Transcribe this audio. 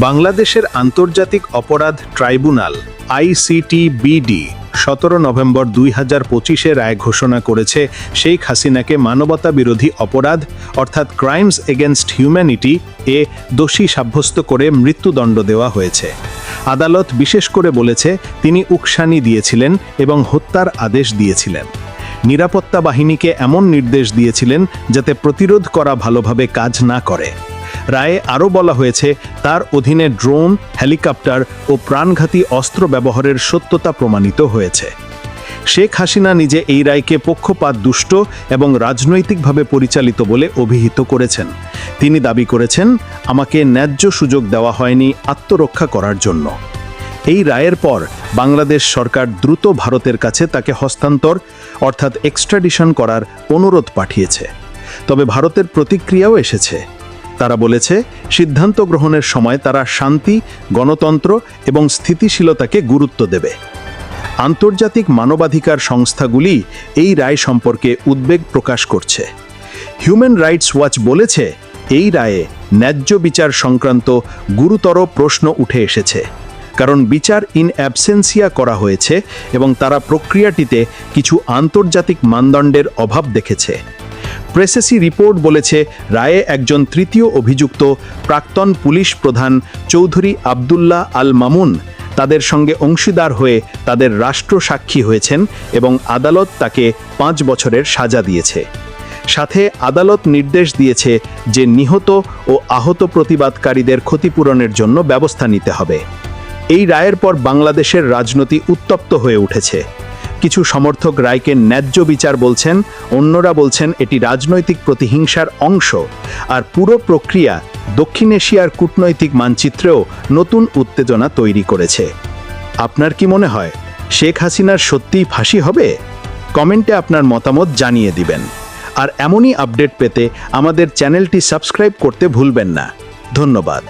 বাংলাদেশের আন্তর্জাতিক অপরাধ ট্রাইব্যুনাল আইসিটিবিডি 17 নভেম্বর 2025-এ রায় ঘোষণা করেছে শেখ হাসিনাকে মানবতা বিরোধী অপরাধ অর্থাৎ ক্রাইমস এগেনস্ট হিউম্যানিটি এ দোষী সাব্যস্ত করে মৃত্যুদণ্ড দেওয়া হয়েছে। আদালত বিশেষ করে বলেছে তিনি উকসানি দিয়েছিলেন এবং হত্যার আদেশ দিয়েছিলেন। নিরাপত্তা বাহিনীকে এমন নির্দেশ দিয়েছিলেন যাতে প্রতিরোধ করা ভালোভাবে কাজ না করে। রায়ে আরও বলা হয়েছে তার অধীনে ড্রোন, হেলিকপ্টার ও প্রাণঘাতী অস্ত্র ব্যবহারের সত্যতা প্রমাণিত হয়েছে। শেখ হাসিনা নিজে এই রায়কে পক্ষপাত দুষ্ট এবং রাজনৈতিকভাবে পরিচালিত বলে অভিহিত করেছেন। তিনি দাবি করেছেন, আমাকে ন্যায্য সুযোগ দেওয়া হয়নি আত্মরক্ষা করার জন্য। এই রায়ের পর বাংলাদেশ সরকার দ্রুত ভারতের কাছে তাকে হস্তান্তর অর্থাৎ এক্সট্রাডিশন করার অনুরোধ পাঠিয়েছে। তবে ভারতের প্রতিক্রিয়াও এসেছে। তারা বলেছে সিদ্ধান্ত গ্রহণের সময় তারা শান্তি, গণতন্ত্র এবং স্থিতিশীলতাকে গুরুত্ব দেবে। আন্তর্জাতিক মানবাধিকার সংস্থাগুলি এই রায় সম্পর্কে উদ্বেগ প্রকাশ করছে। হিউম্যান রাইটস ওয়াচ বলেছে এই রায়ে ন্যায্য বিচার সংক্রান্ত গুরুতর প্রশ্ন উঠে এসেছে, কারণ বিচার ইন অ্যাবসেন্সিয়া করা হয়েছে এবং তারা প্রক্রিয়াটিতে কিছু আন্তর্জাতিক মানদণ্ডের অভাব দেখেছে। প্রেসেসি রিপোর্ট বলেছে রায়ে একজন তৃতীয় অভিযুক্ত প্রাক্তন পুলিশ প্রধান চৌধুরী আবদুল্লাহ আল মামুন তাদের সঙ্গে অংশীদার হয়ে তাদের রাষ্ট্র সাক্ষী হয়েছেন এবং আদালত তাকে 5 বছরের সাজা দিয়েছে। সাথে আদালত নির্দেশ দিয়েছে যে নিহত ও আহত প্রতিবাদকারীদের ক্ষতিপূরণের জন্য ব্যবস্থা নিতে হবে। এই রায়ের পর বাংলাদেশের রাজনীতি উত্তপ্ত হয়ে উঠেছে। কিছু সমর্থক রায়কে ন্যায্য বিচার বলছেন, অন্যরা বলছেন এটি রাজনৈতিক প্রতিহিংসার অংশ। আর পুরো প্রক্রিয়া দক্ষিণ এশিয়ার কূটনৈতিক মানচিত্রেও নতুন উত্তেজনা তৈরি করেছে। আপনার কি মনে হয় শেখ হাসিনার সত্যিই ফাঁসি হবে? কমেন্টে আপনার মতামত জানিয়ে দিবেন। আর এমনই আপডেট পেতে আমাদের চ্যানেলটি সাবস্ক্রাইব করতে ভুলবেন না। ধন্যবাদ।